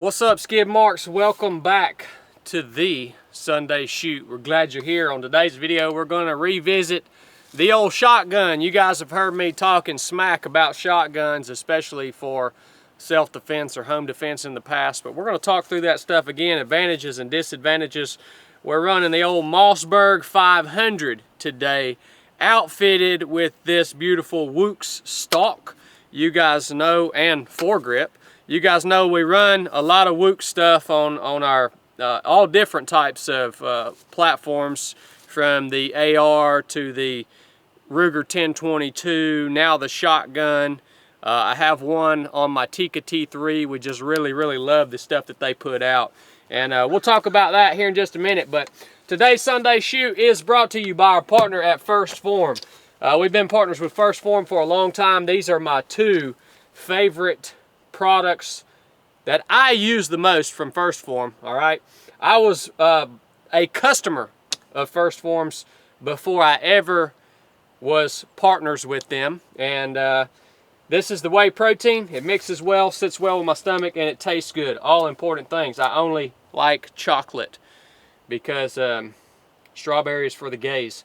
What's up, skid marks? Welcome back to the Sunday Shoot. We're glad you're here. On today's video, we're going to revisit the old shotgun. You guys have heard me talking smack about shotguns, especially for self-defense or home defense in the past, but we're going to talk through that stuff again, advantages and disadvantages. We're running the old Mossberg 500 today, outfitted with this beautiful Woox stock. You guys know, and foregrip. You guys know we run a lot of Woox stuff on our all different types of platforms, from the AR to the Ruger 1022, now the shotgun. I have one on my Tikka T3. We just really love the stuff that they put out. And we'll talk about that here in just a minute. But today's Sunday Shoot is brought to you by our partner at Phorm. We've been partners with Phorm for a long time. These are my two favorite products that I use the most from Phorm. All right, I was a customer of Phorm's before I ever was partners with them, and this is the whey protein. It mixes well, sits well with my stomach, and it tastes good. All important things. I only like chocolate because strawberry is for the gays.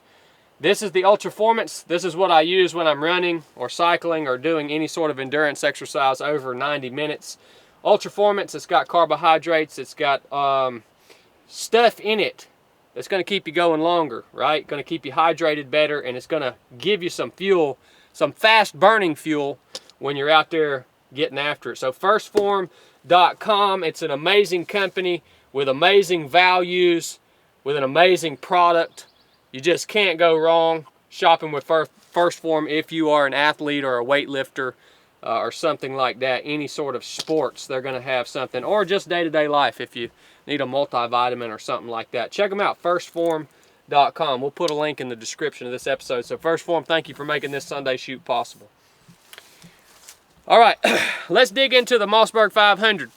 This is the Ultra-Formance. This is what I use when I'm running or cycling or doing any sort of endurance exercise over 90 minutes. Ultra-Formance, it's got carbohydrates, it's got stuff in it that's going to keep you going longer, right? Going to keep you hydrated better, and it's going to give you some fuel, some fast burning fuel when you're out there getting after it. So firstform.com, it's an amazing company with amazing values, with an amazing product. You just can't go wrong shopping with Phorm if you are an athlete or a weightlifter or something like that. Any sort of sports, they're going to have something, or just day-to-day life if you need a multivitamin or something like that. Check them out, firstform.com. We'll put a link in the description of this episode. So Phorm, thank you for making this Sunday Shoot possible. All right, let's dig into the Mossberg 500.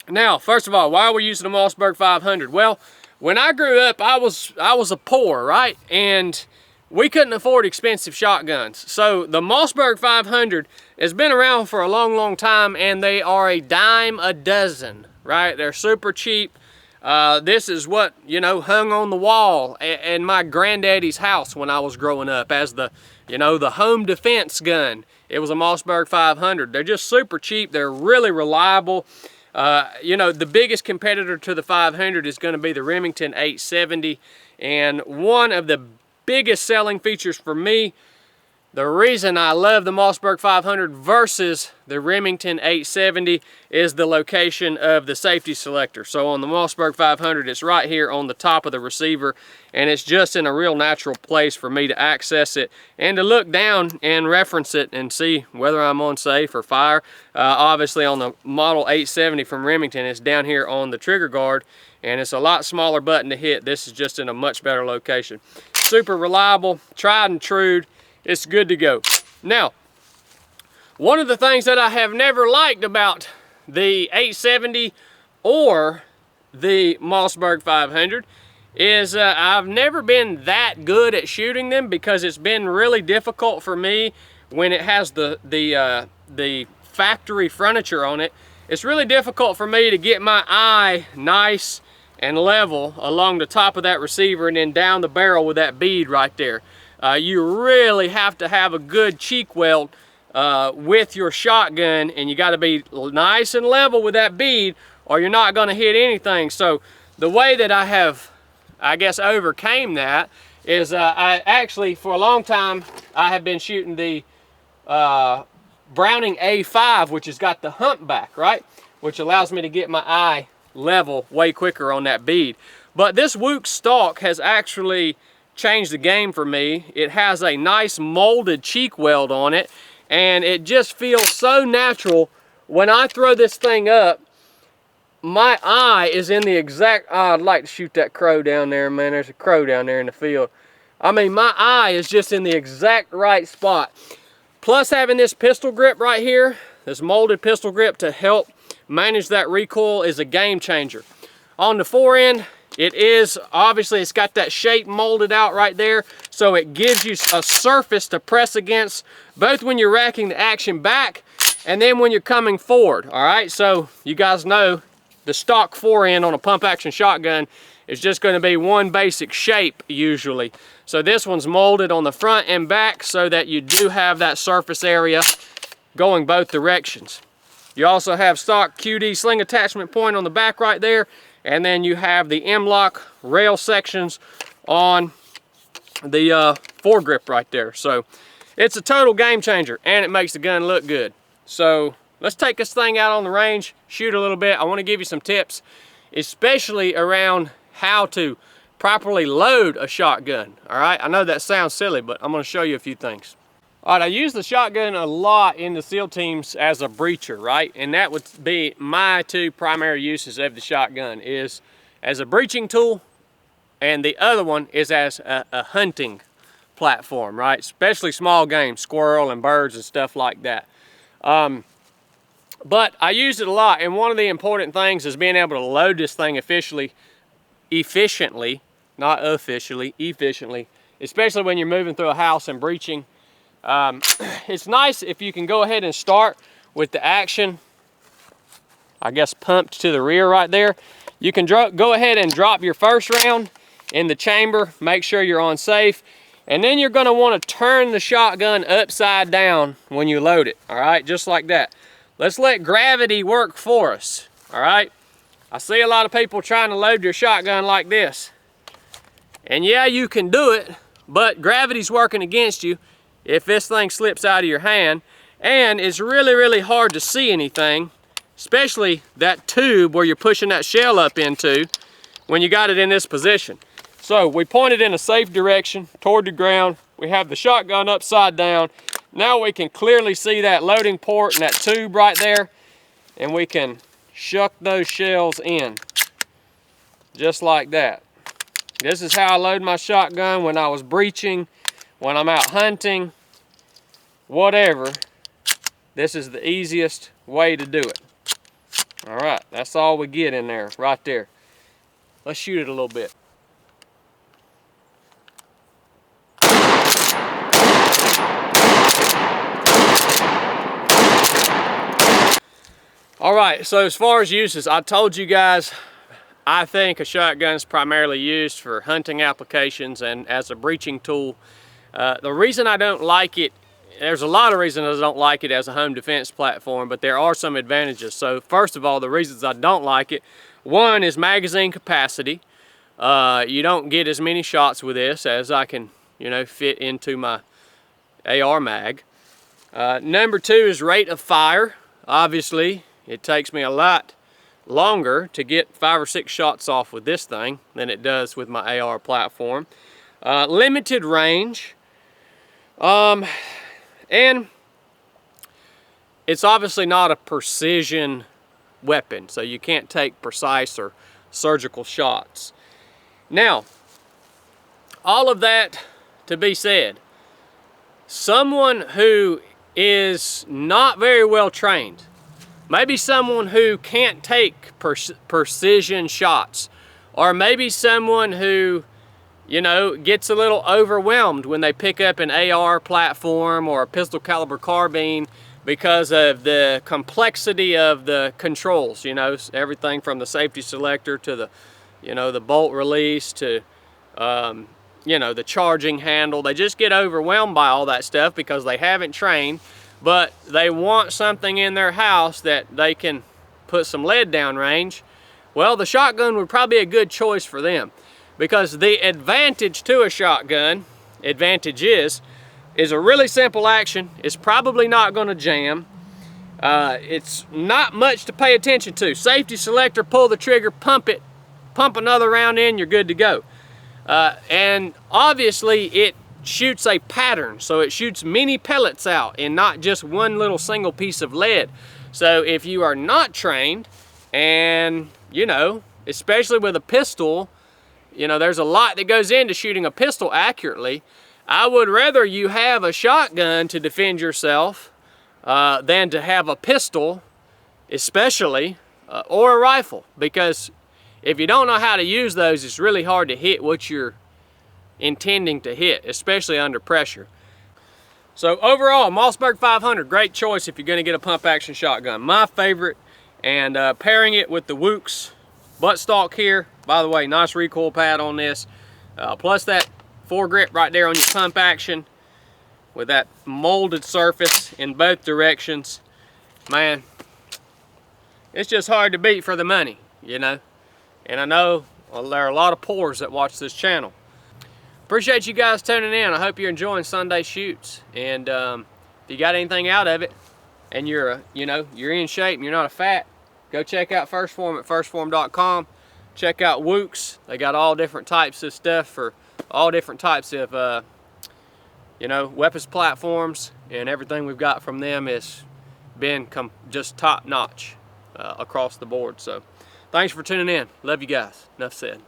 Now, first of all, why are we using the Mossberg 500? Well, when I grew up, I was a poor, right? And we couldn't afford expensive shotguns. So the Mossberg 500 has been around for a long time, and they are a dime a dozen, right? They're super cheap. This is what, you know, hung on the wall in my granddaddy's house when I was growing up as the, you know, the home defense gun. It was a Mossberg 500. They're just super cheap. They're really reliable. You know, the biggest competitor to the 500 is going to be the Remington 870, and one of the biggest selling features for me, the reason I love the Mossberg 500 versus the Remington 870, is the location of the safety selector. So on the Mossberg 500, it's right here on the top of the receiver, and it's just in a real natural place for me to access it and to look down and reference it and see whether I'm on safe or fire. Obviously on the model 870 from Remington, it's down here on the trigger guard, and it's a lot smaller button to hit. This is just in a much better location. Super reliable, tried and true. It's good to go. Now, one of the things that I have never liked about the 870 or the Mossberg 500 is I've never been that good at shooting them, because it's been really difficult for me when it has the factory furniture on it. It's really difficult for me to get my eye nice and level along the top of that receiver and then down the barrel with that bead right there. You really have to have a good cheek weld with your shotgun, and you got to be nice and level with that bead, or you're not going to hit anything. So the way that I have, I guess, overcame that is I actually, for a long time, I have been shooting the Browning A5, which has got the hump back, right? Which allows me to get my eye level way quicker on that bead. But this Woox stock has actually changed the game for me. It has a nice molded cheek weld on it, and it just feels so natural. When I throw this thing up, my eye is in the exact, I'd like to shoot that crow down there, man. There's a crow down there in the field. I mean, my eye is just in the exact right spot. Plus having this pistol grip right here, this molded pistol grip to help manage that recoil, is a game changer. On the forend, it is, obviously it's got that shape molded out right there, so it gives you a surface to press against, both when you're racking the action back and then when you're coming forward. All right, so you guys know the stock forend on a pump action shotgun is just going to be one basic shape usually. So this one's molded on the front and back so that you do have that surface area going both directions. You also have stock QD sling attachment point on the back right there, and then you have the M-LOK rail sections on the foregrip right there. So it's a total game changer, and it makes the gun look good. So let's take this thing out on the range, shoot a little bit. I want to give you some tips, especially around how to properly load a shotgun. All right, I know that sounds silly, but I'm going to show you a few things. All right, I use the shotgun a lot in the SEAL teams as a breacher, right? And that would be my two primary uses of the shotgun, is as a breaching tool, and the other one is as a hunting platform, right? Especially small game, squirrel and birds and stuff like that. But I use it a lot, and one of the important things is being able to load this thing efficiently, not officially, efficiently, especially when you're moving through a house and breaching. It's nice if you can go ahead and start with the action, I guess, pumped to the rear right there. You can go ahead and drop your first round in the chamber, make sure you're on safe, and then you're going to want to turn the shotgun upside down when you load it, all right, just like that. Let's let gravity work for us, all right? I see a lot of people trying to load their shotgun like this. And yeah, you can do it, but gravity's working against you if this thing slips out of your hand. And it's really, really hard to see anything, especially that tube where you're pushing that shell up into when you got it in this position. So we pointed in a safe direction toward the ground. We have the shotgun upside down. Now we can clearly see that loading port and that tube right there, and we can shuck those shells in, just like that. This is how I load my shotgun when I was breaching, when I'm out hunting, whatever. This is the easiest way to do it. All right, that's all we get in there, right there. Let's shoot it a little bit. All right, so as far as uses, I told you guys, I think a shotgun is primarily used for hunting applications and as a breaching tool. The reason I don't like it, there's a lot of reasons I don't like it as a home defense platform, but there are some advantages. So first of all, the reasons I don't like it, one is magazine capacity. You don't get as many shots with this as I can, fit into my AR mag. Number two is rate of fire. Obviously, it takes me a lot longer to get 5 or 6 shots off with this thing than it does with my AR platform. Limited range. And it's obviously not a precision weapon, so you can't take precise or surgical shots. Now, all of that to be said, someone who is not very well trained, maybe someone who can't take precision shots, or maybe someone who, gets a little overwhelmed when they pick up an AR platform or a pistol caliber carbine because of the complexity of the controls, everything from the safety selector to the, the bolt release to, the charging handle. They just get overwhelmed by all that stuff because they haven't trained, but they want something in their house that they can put some lead down range. Well, the shotgun would probably be a good choice for them, because the advantage to a shotgun, is a really simple action. It's probably not going to jam. It's not much to pay attention to. Safety selector, pull the trigger, pump it, pump another round in, you're good to go. And obviously it shoots a pattern, so it shoots many pellets out and not just one little single piece of lead. So if you are not trained, and especially with a pistol, there's a lot that goes into shooting a pistol accurately. I would rather you have a shotgun to defend yourself than to have a pistol, especially, or a rifle, because if you don't know how to use those, it's really hard to hit what you're intending to hit, especially under pressure. So overall, Mossberg 500, great choice if you're going to get a pump action shotgun. My favorite and pairing it with the Wooks buttstock here. By the way, nice recoil pad on this, plus that foregrip right there on your pump action with that molded surface in both directions. Man, it's just hard to beat for the money, you know. And I know there are a lot of poors that watch this channel. Appreciate you guys tuning in. I hope you're enjoying Sunday shoots. And if you got anything out of it, and you're you're in shape and you're not a fat, go check out Phorm at firstphorm.com. Check out Wooks. They got all different types of stuff for all different types of weapons platforms, and everything we've got from them has been just top notch across the board. So thanks for tuning in. Love you guys. Nuff said.